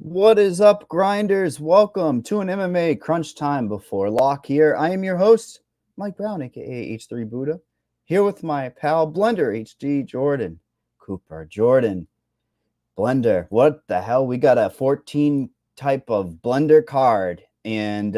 What is up, grinders? Welcome to an MMA Crunch Time Before Lock here. I am your host, Mike Brown, aka H3 Buddha, here with my pal Blender HD Jordan. Cooper Jordan. Blender, what the hell? We got a 14 type of Blender card, and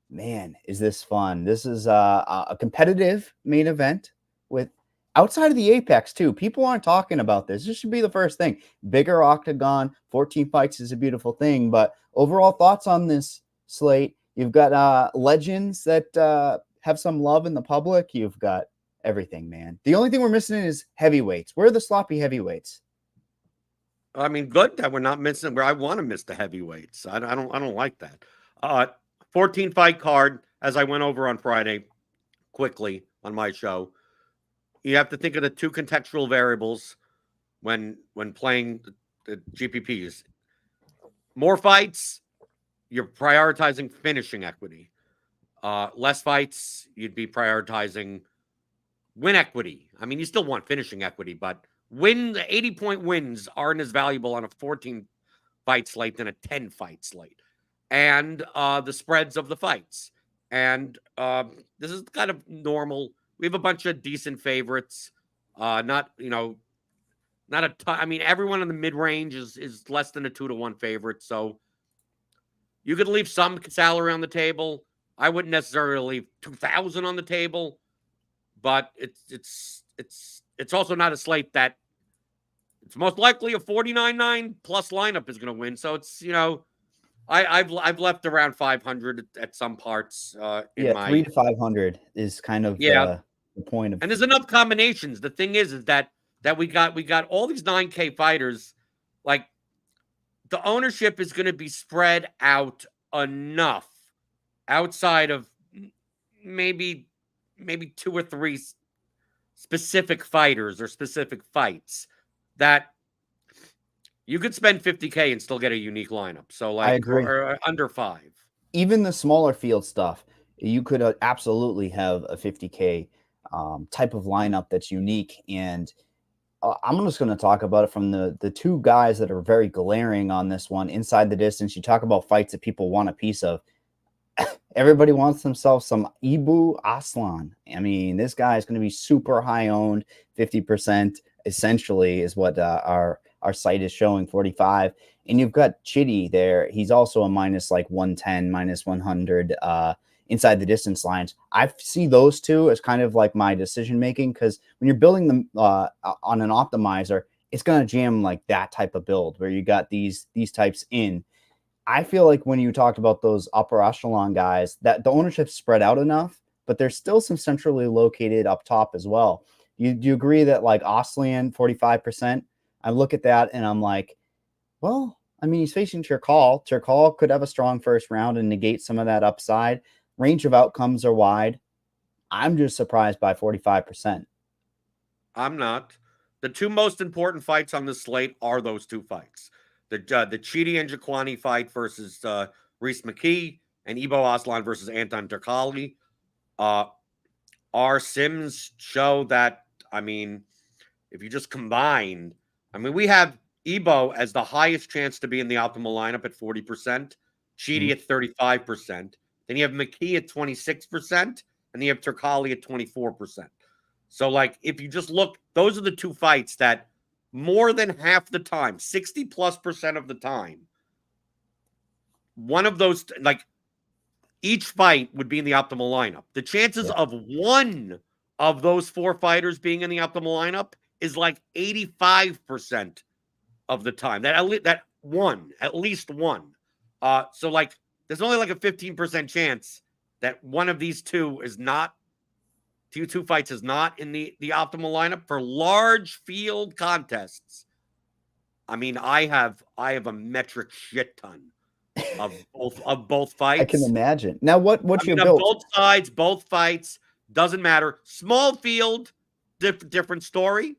man, is this fun. This is a competitive main event with outside of the Apex too. People aren't talking about this. This should be the first thing. Bigger octagon, 14 fights is a beautiful thing, but overall thoughts on this slate? You've got legends that have some love in the public. You've got everything, man. The only thing we're missing is heavyweights. Where are the sloppy heavyweights? I mean, good that we're not missing where I want to miss the heavyweights. I don't like that. 14 fight card, as I went over on Friday quickly on my show. You have to think of the two contextual variables when playing the GPPs. More fights, you're prioritizing finishing equity. Less fights, you'd be prioritizing win equity. I mean, you still want finishing equity, but the 80-point wins aren't as valuable on a 14-fight slate than a 10-fight slate. And the spreads of the fights. And this is kind of normal. We have a bunch of decent favorites. Not a ton. I mean, everyone in the mid-range is less than a 2-to-1 favorite. So you could leave some salary on the table. I wouldn't necessarily leave 2,000 on the table, but it's also not a slate that it's most likely a 49-9 plus lineup is going to win. So it's, I've left around 500 at some parts. In my 3 to 500 is kind of the point of. And there's enough combinations. The thing is that we got all these 9K fighters. Like the ownership is going to be spread out enough outside of maybe 2 or 3 specific fighters or specific fights that you could spend 50K and still get a unique lineup. So like, I agree. or under 5. Even the smaller field stuff, you could absolutely have a 50K type of lineup that's unique. And I'm just going to talk about it from the two guys that are very glaring on this one. Inside the distance, you talk about fights that people want a piece of. Everybody wants themselves some Ibu Aslan. I mean, this guy is going to be super high owned, 50% essentially is what our site is showing, 45. And you've got Chitty there. He's also a minus like 110, minus 100 inside the distance lines. I see those two as kind of like my decision making, because when you're building them on an optimizer, it's going to jam like that type of build where you got these types in. I feel like when you talked about those upper echelon guys, that the ownership's spread out enough, but there's still some centrally located up top as well. Do you agree that like Aslan 45%? I look at that and I'm like, well, I mean, he's facing Turkal. Turkal could have a strong first round and negate some of that upside. Range of outcomes are wide. I'm just surprised by 45%. I'm not. The two most important fights on this slate are those two fights. The Chidi and Jaquani fight versus Reese McKee and Ibo Aslan versus Anton Turkali. Our sims show that, I mean, if you just combine, I mean, we have Ibo as the highest chance to be in the optimal lineup at 40%, Chidi at 35%. Then you have McKee at 26%, and then you have Turkali at 24%. So, like, if you just look, those are the two fights that more than half the time, 60+% of the time, one of those, like, each fight would be in the optimal lineup. The chances of one of those 4 fighters being in the optimal lineup is like 85% of the time. At least one. So like, there's only like a 15% chance that one of these two is not, two fights is not in the optimal lineup for large field contests. I mean, I have a metric shit ton of both fights. I can imagine. Now, what's your build? Both sides, both fights, doesn't matter. Small field, different story.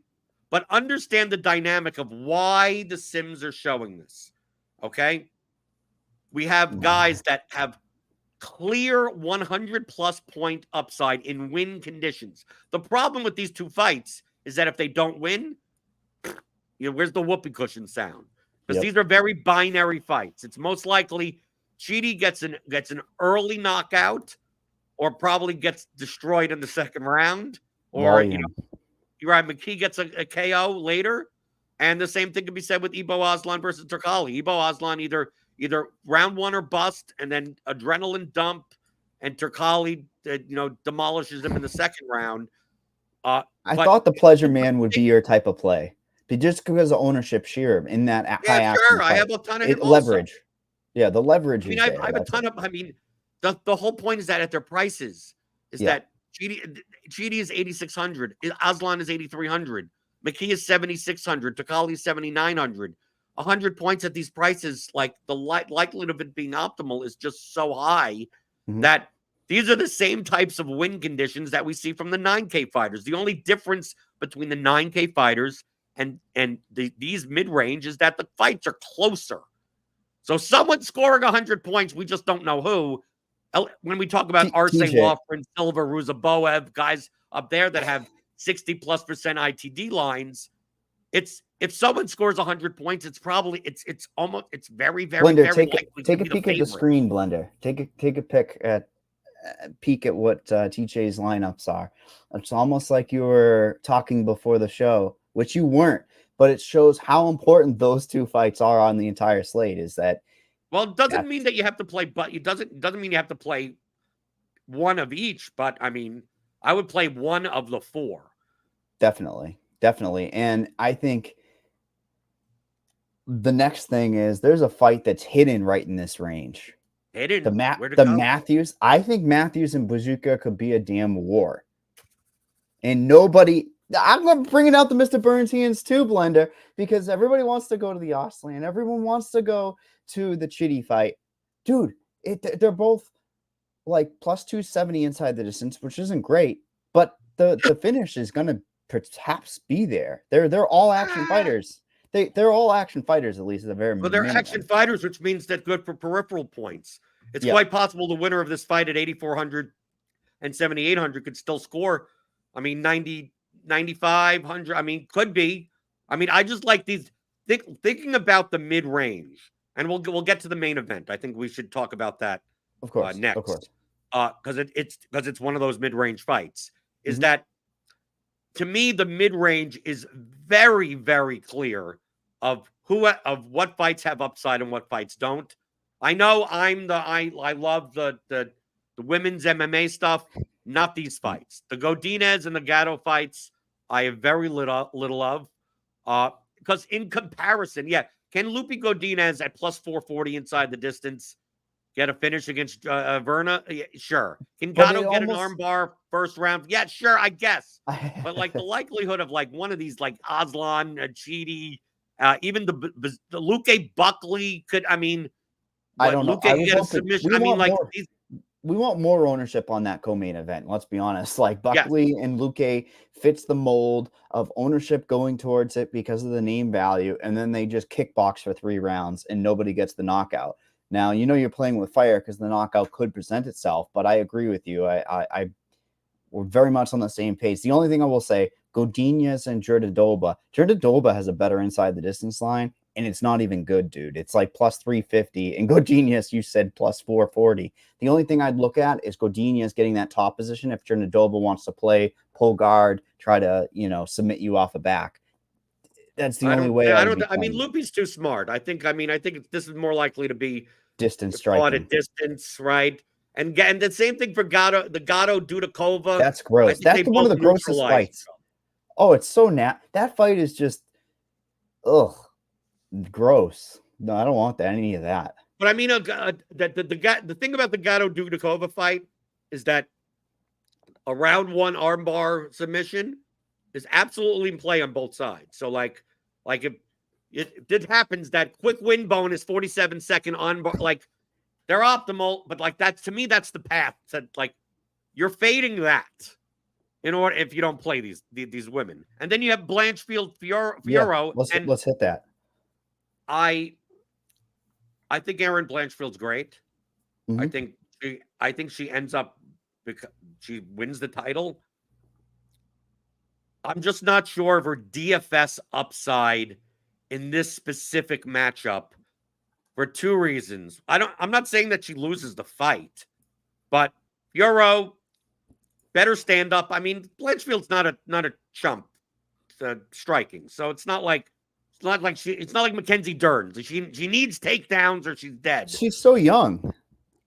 But understand the dynamic of why the Sims are showing this. Okay? We have guys that have clear 100+ point upside in win conditions. The problem with these two fights is that if they don't win, where's the whoopee cushion sound? because these are very binary fights. It's most likely Chidi gets an early knockout, or probably gets destroyed in the second round, or you're right, McKee gets a KO later. And the same thing can be said with Ibo Aslan versus Turkali. Ibo Aslan either round one or bust, and then adrenaline dump, and Turkali demolishes him in the second round. I thought the Pleasure Man would be your type of play, but just because of ownership sheer in that high action sure. fight. I have a ton of him leverage. Also. Yeah, the leverage. I have a ton of. I mean, the whole point is that at their prices is that Chidi is 8,600, Aslan is 8,300, McKee is 7,600, Takali is 7,900. 100 points at these prices, like the likelihood of it being optimal is just so high that these are the same types of win conditions that we see from the 9K fighters. The only difference between the 9K fighters and these mid-range is that the fights are closer. So someone scoring 100 points, we just don't know who. When we talk about Arce, Wofford, Silva, Ruzaboev, guys up there that have 60+% ITD lines, if someone scores 100 points, it's probably it's very, very, Blender, very likely take a peek at the screen, Blender. Take a peek at what TJ's lineups are. It's almost like you were talking before the show, which you weren't, but it shows how important those two fights are on the entire slate. Is that it doesn't mean that you have to play, but it doesn't mean you have to play one of each. But I mean, I would play one of the four. Definitely. And I think the next thing is there's a fight that's hidden right in this range. Hidden? Matthews. I think Matthews and Bazooka could be a damn war. And nobody... I'm bringing out the Mr. Burnsians too, Blender, because everybody wants to go to the Osland. Everyone wants to go to the Chidi fight. Dude, they're both like plus 270 inside the distance, which isn't great, but the finish is going to perhaps be there. They're all action fighters. They're all action fighters, at least at the very Well, they're action fighters, which means they're good for peripheral points. It's quite possible the winner of this fight at 8,400 and 7,800 could still score. I mean, 9,500. I mean, could be. I mean, I just like these thinking about the mid range, and we'll get to the main event. I think we should talk about that, of course, next, of course, because it's one of those mid range fights. Is that to me the mid range is very, very clear of what fights have upside and what fights don't. I know I love the women's MMA stuff, not these fights. The Godinez and the Gatto fights, I have very little of. Because in comparison, can Lupe Godinez at plus 440 inside the distance get a finish against Verna? Yeah, sure. Can Gatto get an armbar first round? Yeah, sure, I guess. But like the likelihood of like one of these, like Aslan, Chidi, even the Luke Buckley could. I mean, I don't know. Luke get a submission. I mean, like we want more ownership on that co-main event. Let's be honest. Like Buckley and Luke fits the mold of ownership going towards it because of the name value, and then they just kickbox for 3 rounds and nobody gets the knockout. Now you're playing with fire because the knockout could present itself. But I agree with you. We're very much on the same page. The only thing I will say, Godinez and Jordadoba has a better inside the distance line, and it's not even good, dude. It's like plus 350, and Godinez, you said plus 440. The only thing I'd look at is Godinez getting that top position if Jordadoba wants to play, pull guard, try to, submit you off a back. That's the only way. I mean, Lupe's too smart. I think this is more likely to be distance striking. At distance, right? And the same thing for Gatto, the Gatto Dudakova. That's gross. That's one of the grossest fights. Oh, it's so that fight is just, gross. No, I don't want any of that. But I mean, the thing about the Gatto Dudakova fight is that a round one armbar submission is absolutely in play on both sides. So like if it happens, that quick win bonus 47-second armbar, like they're optimal, but like to me, that's the path. That like you're fading that in order if you don't play these women, and then you have Blanchfield, Fiorot. Let's hit that. I think Erin Blanchfield's great. I think she ends up because she wins the title. I'm just not sure of her DFS upside in this specific matchup for two reasons. I'm not saying that she loses the fight, but Fiorot better stand up. I mean, Blanchfield's not a chump striking, so it's not like Mackenzie Dern. She needs takedowns or she's dead. She's so young,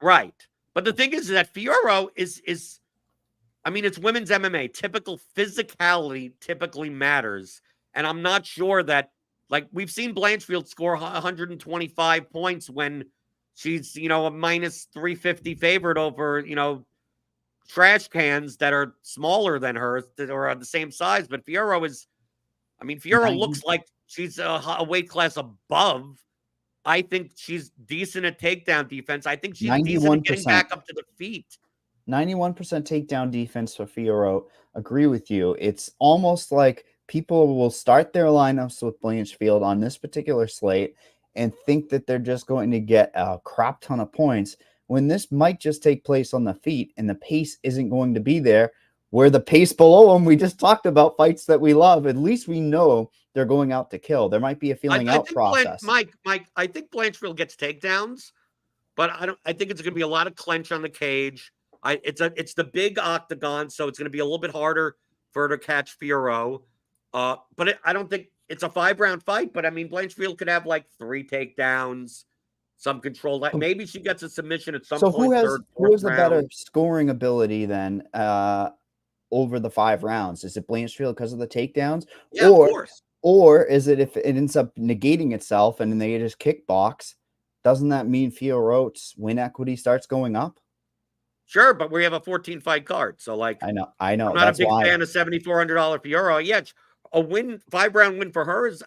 right? But the thing is that Fiorot is. I mean, it's women's MMA. Typical physicality typically matters, and I'm not sure that. Like, we've seen Blanchfield score 125 points when she's, a minus 350 favorite over, trash cans that are smaller than her or are the same size. But Fiorot looks like she's a weight class above. I think she's decent at takedown defense. I think she's decent at getting back up to the feet. 91% takedown defense for Fiorot. Agree with you. It's almost like people will start their lineups with Blanchfield on this particular slate and think that they're just going to get a crap ton of points when this might just take place on the feet and the pace isn't going to be there. Where the pace below them, we just talked about fights that we love. At least we know they're going out to kill. There might be a feeling out process. Mike, I think Blanchfield gets takedowns, but I think it's going to be a lot of clench on the cage. It's the big octagon, so it's going to be a little bit harder for her to catch Fiorot. But I don't think it's a 5-round fight. But I mean, Blanchfield could have like 3 takedowns, some control. Maybe she gets a submission at some point. So who has the better scoring ability then over the 5 rounds? Is it Blanchfield because of the takedowns? Yeah, of course. Or is it if it ends up negating itself and then they just kickbox? Doesn't that mean Fiorot's win equity starts going up? Sure, but we have a 14-fight card, so like I know. I'm not a big fan of $7,400 Fiorot. Yeah, a 5-round win for her is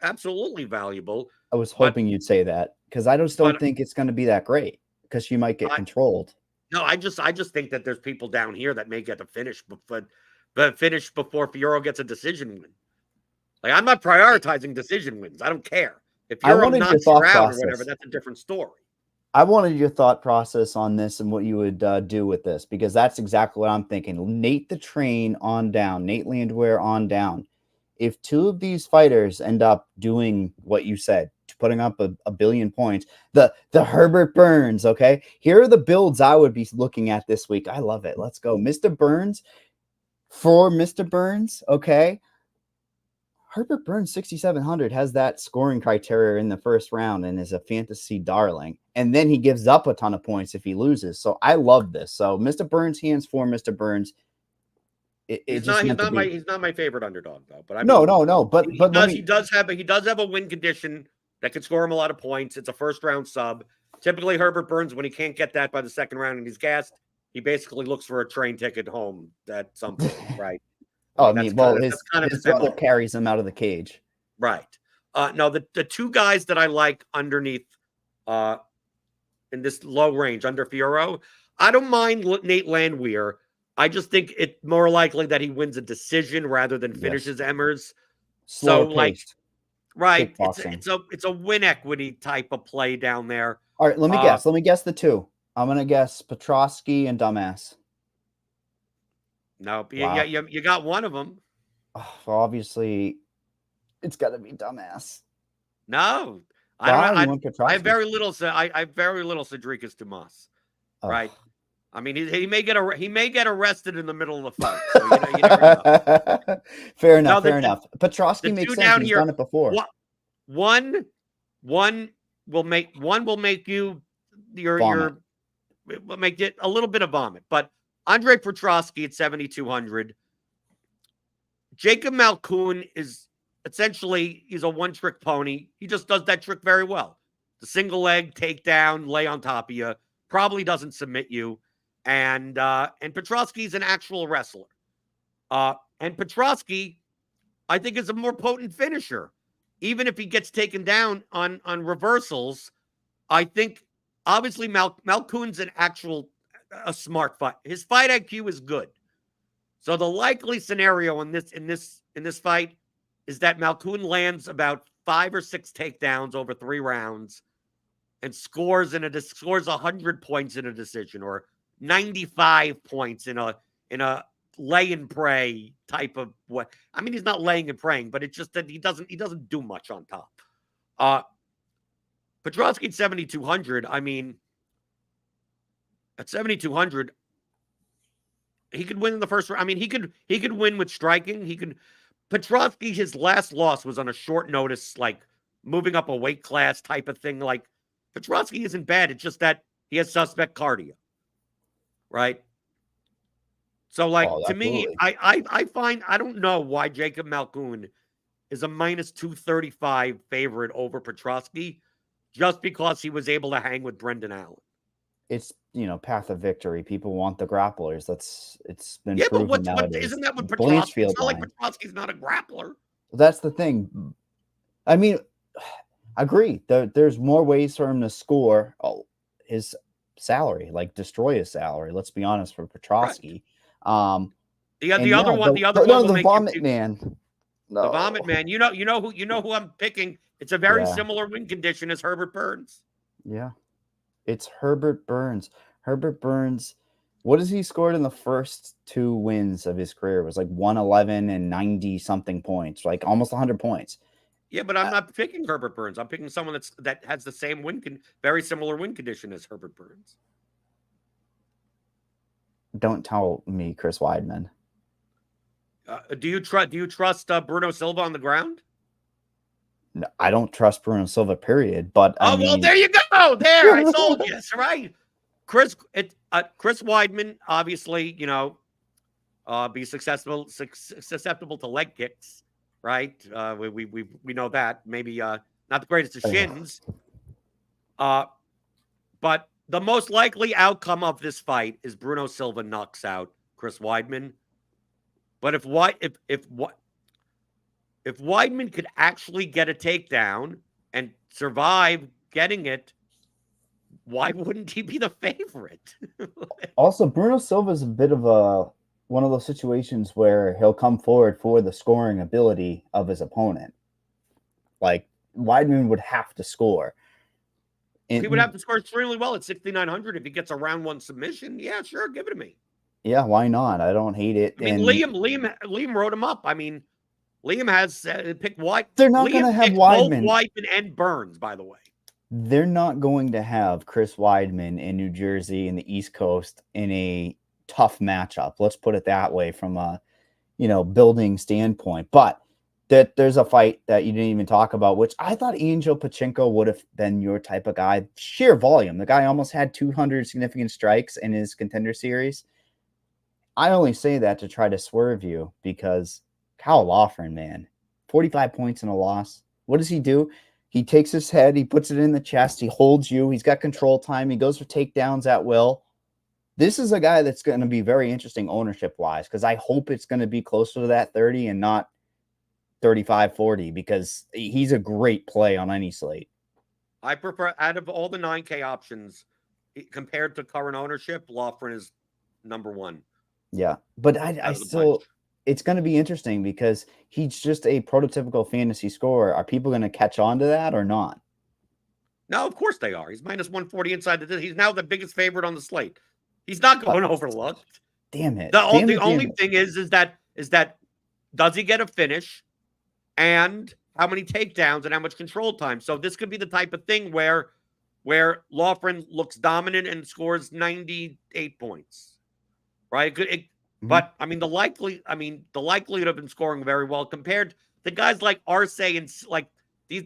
absolutely valuable. I was hoping you'd say that because I just don't think it's going to be that great because she might get controlled. No, I just think that there's people down here that may get to finish, but finish before Fiorot gets a decision win. Like, I'm not prioritizing decision wins. I don't care if Fiorot knocks her out or whatever. That's a different story. I wanted your thought process on this and what you would do with this, because that's exactly what I'm thinking. Nate the Train on down, Nate Landwehr on down. If 2 of these fighters end up doing what you said, putting up a billion points, the Herbert Burns, okay? Here are the builds I would be looking at this week. I love it. Let's go. Mr. Burns, for Mr. Burns, okay? Herbert Burns 6,700 has that scoring criteria in the first round and is a fantasy darling. And then he gives up a ton of points if he loses. So I love this. So Mr. Burns hands for Mr. Burns. He's not my favorite underdog though. But I mean, no. But he does have a win condition that could score him a lot of points. It's a first round sub. Typically, Herbert Burns, when he can't get that by the second round and he's gassed, he basically looks for a train ticket home at some point, right? His brother carries him out of the cage. Right. No, the 2 guys that I like underneath in this low range under Fiorot, I don't mind Nate Landwehr. I just think it's more likely that he wins a decision rather than finishes Emmers. Slower paced. Right. It's a win equity type of play down there. All right, let me guess. Let me guess the 2. I'm gonna guess Petrosky and Dumbass. No, wow. You got one of them. Oh, well, obviously, it's got to be Dumbass. No, I have very little. I have very little Cedricus Dumas. Oh. Right. I mean, he may get arrested in the middle of the fight. So you never know. Fair enough. Petrosky makes sense. He's done it before. One will make you will make it a little bit of vomit, but. Andre Petrosky at 7,200. Jacob Malkoun is essentially, he's a one-trick pony. He just does that trick very well. The single leg, takedown, lay on top of you. Probably doesn't submit you. And Petrosky's an actual wrestler. And Petrosky, I think, is a more potent finisher. Even if he gets taken down on reversals, I think, obviously, Malkoun's a smart fight. His fight IQ is good. So the likely scenario in this fight is that Malkoun lands about 5 or 6 takedowns over 3 rounds and scores 100 points in a decision or 95 points in a lay and pray type of what. I mean, he's not laying and praying, but it's just that he doesn't do much on top. Petrosky at 7,200. I mean, at 7,200, he could win in the first round. I mean, he could win with striking. Petrosky, his last loss was on a short notice, like moving up a weight class type of thing. Like, Petrosky isn't bad. It's just that he has suspect cardio, right? So, like, to me, I find, I don't know why Jacob Malkoun is a minus 235 favorite over Petrosky just because he was able to hang with Brendan Allen. It's, path of victory. People want the grapplers. It's been proven but nowadays. Isn't that what Petrosky? It's not like Petrosky's not a grappler. That's the thing. I mean, I agree. There's more ways for him to score his salary, like destroy his salary. Let's be honest, for Petrosky. Right. The other one. The vomit man. No. The vomit man. You know who I'm picking. It's a very similar win condition as Herbert Burns. Yeah, it's Herbert Burns. Herbert Burns. What has he scored in the first 2 wins of his career? It was like 111 and 90 something points, like almost 100 points. Yeah, but I'm not picking Herbert Burns. I'm picking someone that has the same very similar win condition as Herbert Burns. Don't tell me Chris Weidman. Do you trust Bruno Silva on the ground? No, I don't trust Bruno Silva, period. But well, there you go. There, I sold you. That's right. Chris Weidman, obviously, be susceptible to leg kicks, right? We know that. Maybe not the greatest of shins. But the most likely outcome of this fight is Bruno Silva knocks out Chris Weidman. But if Weidman could actually get a takedown and survive getting it, why wouldn't he be the favorite? Also, Bruno Silva is a bit of one of those situations where he'll come forward for the scoring ability of his opponent. Like, Weidman would have to score. He would have to score extremely well at 6,900 if he gets a round 1 submission. Yeah, sure, give it to me. Yeah, why not? I don't hate it. I mean, Liam wrote him up. I mean, Liam has picked Weidman. They're not going to have Weidman. Both Weidman and Burns, by the way. They're not going to have Chris Weidman in New Jersey and the East Coast in a tough matchup. Let's put it that way from a, building standpoint. But there's a fight that you didn't even talk about, which I thought Angel Pachinko would have been your type of guy. Sheer volume. The guy almost had 200 significant strikes in his contender series. I only say that to try to swerve you because Kyle Loughran, man, 45 points in a loss. What does he do? He takes his head, he puts it in the chest, he holds you, he's got control time, he goes for takedowns at will. This is a guy that's going to be very interesting ownership-wise because I hope it's going to be closer to that 30 and not 35-40 because he's a great play on any slate. I prefer, out of all the 9K options, compared to current ownership, Loughran is number 1. Yeah, but I still... It's going to be interesting because he's just a prototypical fantasy scorer. Are people going to catch on to that or not? No, of course they are. He's minus 140 inside the. He's now the biggest favorite on the slate. He's not going overlooked. Damn it. The only thing is that does he get a finish and how many takedowns and how much control time? So this could be the type of thing where Loughran looks dominant and scores 98 points, right? But I mean, the likelihood of him scoring very well compared to guys like Arce and like these,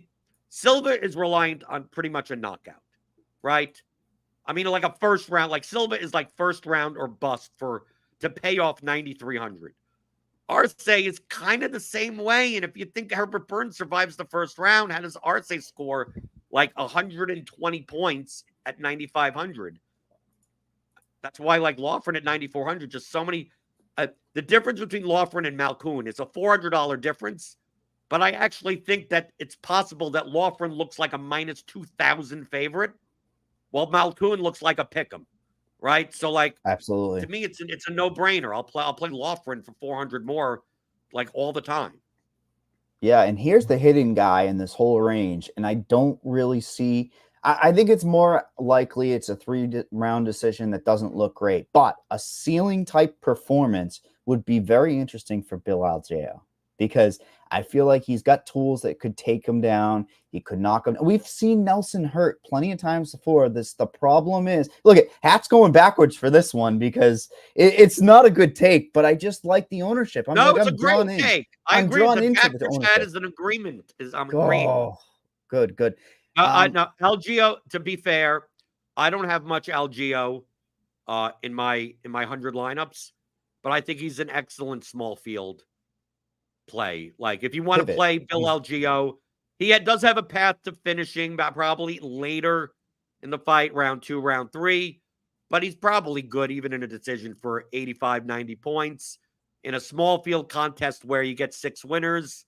Silva is reliant on pretty much a knockout, right? I mean, like a first round, like Silva is like first round or bust to pay off 9,300. Arce is kind of the same way. And if you think Herbert Burns survives the first round, how does Arce score like 120 points at 9,500? That's why like Loughran at 9,400, just so many. The difference between Loughran and Malkoun is a $400 difference, but I actually think that it's possible that Loughran looks like a minus 2,000 favorite, while Malkoun looks like a pick'em, right? So, like, absolutely, to me, it's a no-brainer. I'll play Loughran for 400 more, like all the time. Yeah, and here's the hidden guy in this whole range, and I don't really see. I think it's more likely it's a 3-round decision that doesn't look great, but a ceiling type performance would be very interesting for Bill Algeo because I feel like he's got tools that could take him down. He could knock him. We've seen Nelson hurt plenty of times before. The problem is, look at Hat's going backwards for this one because it's not a good take, but I just like the ownership. I'm No, like, it's a I'm great drawn in. take. I I'm agree. drawn The into fact the that ownership. Chad is an agreement is I'm agreeing. Oh, good. Now, Algeo, to be fair, I don't have much Algeo in my 100 lineups, but I think he's an excellent small field play. Like if you want to play Bill Algeo, he does have a path to finishing, but probably later in the fight, round 2, round 3. But he's probably good even in a decision for 85, 90 points. In a small field contest where you get 6 winners,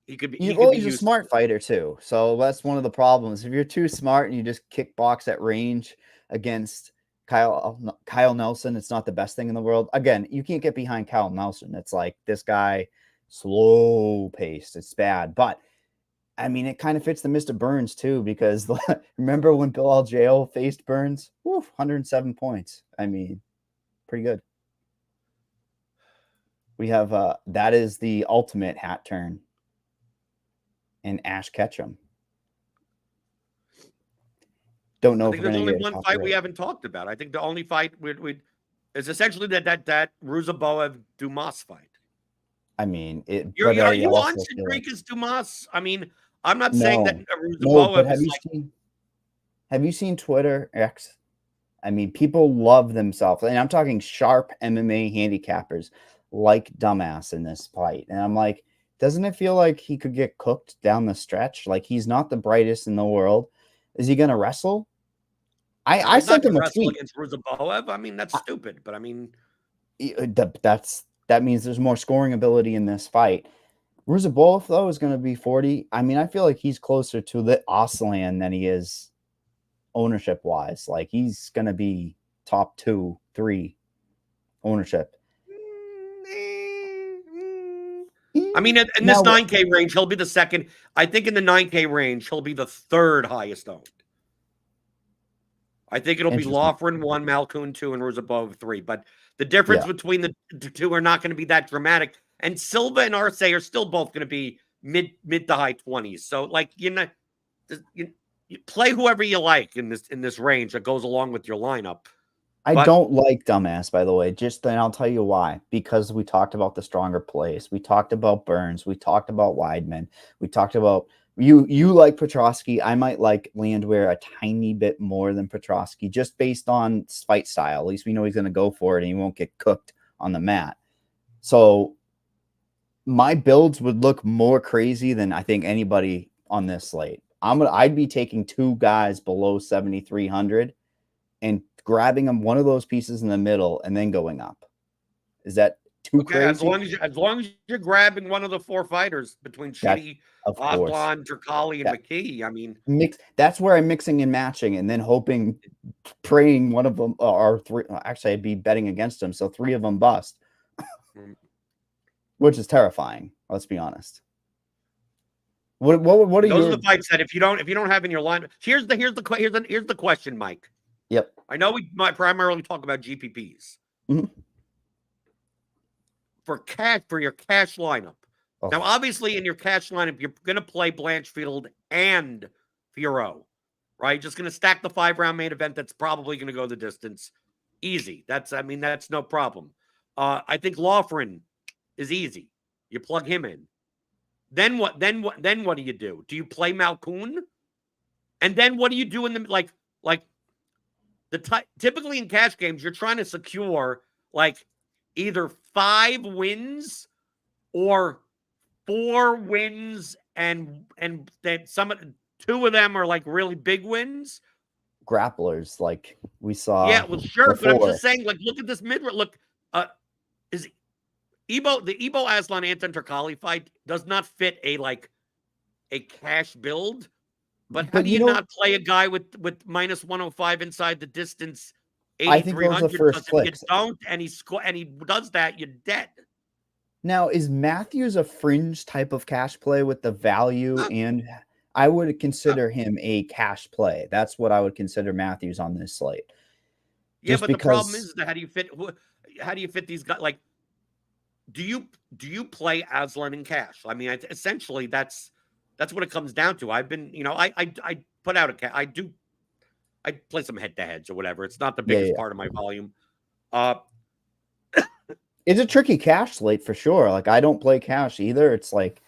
he could be. He's a smart fighter too, so that's one of the problems. If you're too smart and you just kickbox at range against Kyle Nelson, it's not the best thing in the world. Again, you can't get behind Kyle Nelson. It's like this guy, slow paced. It's bad, but I mean, it kind of fits the Mr. Burns too because remember when Bill Algeo faced Burns? 107 points. I mean, pretty good. We have that is the ultimate hat turn. And Ash Ketchum. Don't know. I think there's only one fight we haven't talked about. I think the only fight we is essentially that Ruzaboev Dumas fight. I mean, are you on Cedricus Dumas? I mean, I'm not saying that Ruzaboev is have you seen Twitter X? I mean, people love themselves, and I'm talking sharp MMA handicappers like dumbass in this fight, and I'm like, doesn't it feel like he could get cooked down the stretch? Like he's not the brightest in the world. Is he going to wrestle? I sent him a tweet against Ruzaboev. I mean, that's stupid, but I mean, that means there's more scoring ability in this fight. Ruzaboev though is going to be 40. I mean, I feel like he's closer to the Aslan than he is ownership wise. Like he's going to be top 2, 3 ownership. I mean, in this 9K range, he'll be the second. I think in the 9K range, he'll be the 3rd highest owned. I think it'll be Loughran 1, Malkoun 2, and Ruzaboev 3. But the difference between the two are not going to be that dramatic. And Silva and Arce are still both going to be mid to high 20s. So, like, you play whoever you like in this range that goes along with your lineup. I don't like dumbass, by the way. Just then I'll tell you why. Because we talked about the stronger plays. We talked about Burns. We talked about Weidman. We talked about you like Petrosky. I might like Landwehr a tiny bit more than Petrosky, just based on fight style. At least we know he's going to go for it and he won't get cooked on the mat. So my builds would look more crazy than I think anybody on this slate. I'd be taking 2 guys below 7,300 and grabbing them one of those pieces in the middle and then going up. Is that too crazy? As long as you're grabbing one of the 4 fighters between Chidi, Aslan, Turkali, and McKee. I mean, that's where I'm mixing and matching, and then hoping, praying one of them or 3. Actually, I'd be betting against them, so 3 of them bust, which is terrifying. Let's be honest. What are those are the fights that if you don't have in your lineup? Here's the question, Mike. Yep. I know we might primarily talk about GPPs. Mm-hmm. For your cash lineup. Oh. Now, obviously, in your cash lineup, you're going to play Blanchfield and Fiorot, right? Just going to stack the 5-round main event that's probably going to go the distance. Easy. That's no problem. I think Loughran is easy. You plug him in. Then what? Then what do you do? Do you play Malkoun? And then what do you do in the typically in cash games, you're trying to secure like either 5 wins or 4 wins, and then 2 of them are like really big wins. Grapplers, like we saw. Yeah, well, sure, before. But I'm just saying, like, look at this mid. Look, is the Ebo Aslan Anton Turkali fight does not fit a cash build. But how do you not play a guy with minus 105 inside the distance, 8,300? Because if you don't, and he does that, you're dead. Now, is Matthews a fringe type of cash play with the value? And I would consider him a cash play. That's what I would consider Matthews on this slate. Yeah, but the problem is that how do you fit? how do you fit these guys? Like, do you play Aslan in cash? I mean, essentially that's what it comes down to. I've been, I put out I play some head to heads or whatever. It's not the Yeah, biggest yeah. part of my volume. It's a tricky cash slate for sure. Like I don't play cash either. It's like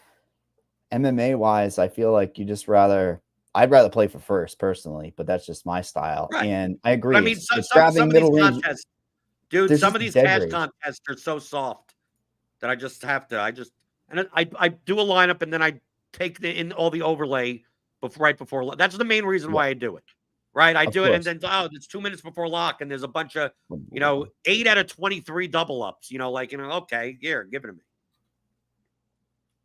MMA wise, I feel like I'd rather play for first personally, but that's just my style. Right. And I But I agree. mean, It's some grabbing of these middle range. contests, dude, There's some just of these dead cash range. contests are so soft that I just have to. And I do a lineup and then I take in all the overlay right before. That's the main reason Yeah, why I do it. Right, I of do it, and course. then it's 2 minutes before lock, and there's a bunch of 8 out of 23 double ups. Okay, here, give it to me.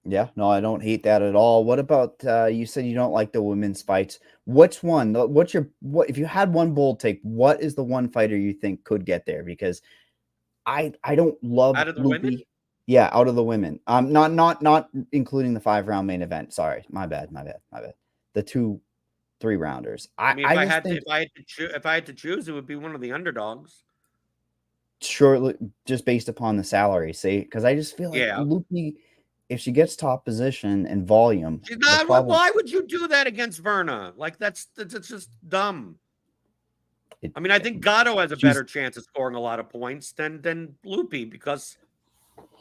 Yeah, no, I don't hate that at all. What about you said you don't like the women's fights? What's one? What's what if you had one bold take, what is the one fighter you think could get there? Because I don't love Out of the women, Loopy. Yeah, out of the women. Not including the 5-round main event. Sorry. My bad. The 2 3-rounders. I mean, I just think if I had to choose, it would be one of the underdogs. surely just based upon the salary, see, because I just feel like Yeah, Loopy, if she gets top position and volume, she's the not. problem Why would you do that against Verna? Like that's just dumb. it, I mean, I think Gatto has a she's better chance of scoring a lot of points than Loopy because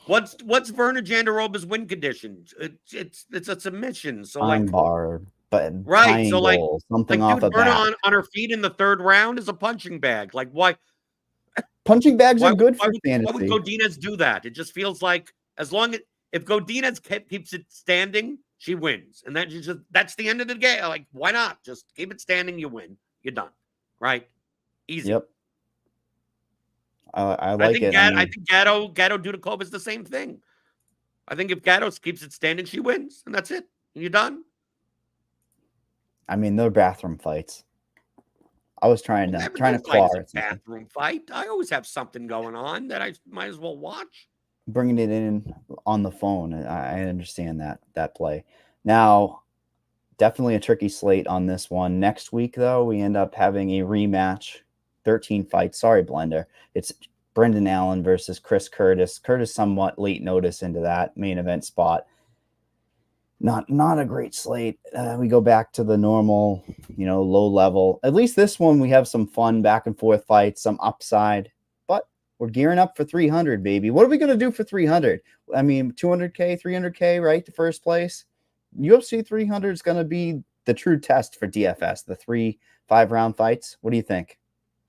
what's Verna Jandaroba's win conditions? It's a submission. So time like bar, but right. So triangle, something off dude, a Verna bat. on her feet in the third round is a punching bag. Like Punching bags are good why for would fantasy. Godinez do that? It just feels like if Godinez keeps it standing, she wins, and that's the end of the game. Like why not just keep it standing? You win. You're done. Right. Easy. Yep. I like it. I I mean, think Gatto Dudakova is the same thing. I think if Gatto keeps it standing, she wins, and that's it. And you're done. they're bathroom fights. I was trying Well, to no fight claw is a at something, bathroom fight. I always have something going on that I might as well watch. bringing it in on the phone. I understand that play. Now, definitely a tricky slate on this one. Next week, though, we end up having a rematch, 13 fights. Sorry, Blender. It's Brendan Allen versus Chris Curtis. Curtis somewhat late notice into that main event spot. Not a great slate. We go back to the normal, low level. At least this one, we have some fun back and forth fights, some upside, but we're gearing up for 300, baby. What are we going to do for 300? 200K, 300K, right? To first place. UFC 300 is going to be the true test for DFS, the 3 5-round fights. What do you think?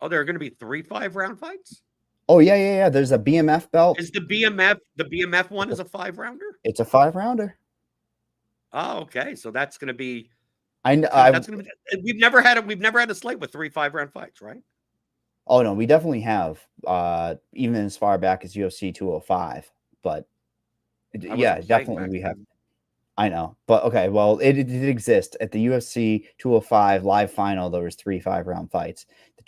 Oh, there are going to be 3 5-round fights? Oh, yeah. There's a BMF belt. Is the BMF one is a 5-rounder? It's a 5-rounder. Oh, okay. So that's going to be. That's going to be. We've never had a slate with 3 5-round fights, right? Oh no, we definitely have. Even as far back as UFC 205, but yeah, definitely we have. I know, but okay. Well, it did exist at the UFC 205 live final. There was 3 5-round fights, the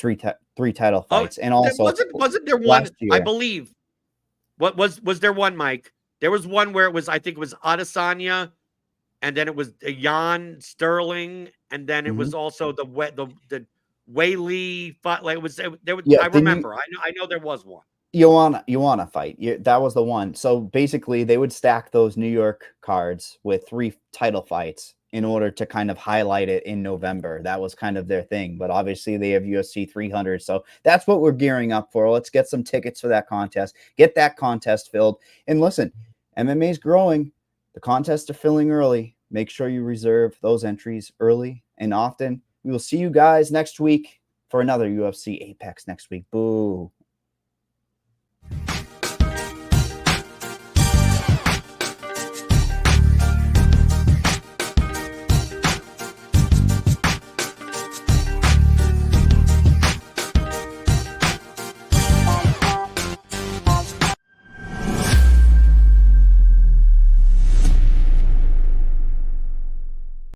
three title fights, and also wasn't there one? I believe. What was there one, Mike? There was one where I think it was Adesanya. And then it was Jan Sterling, and then it was also the Weili fight. Like I remember. I know there was one. You want to fight? That was the one. So basically, they would stack those New York cards with 3 title fights in order to kind of highlight it in November. That was kind of their thing. But obviously, they have UFC 300, so that's what we're gearing up for. Let's get some tickets for that contest. Get that contest filled. And listen, MMA is growing. The contests are filling early. Make sure you reserve those entries early and often. We will see you guys next week for another UFC Apex next week. Boo.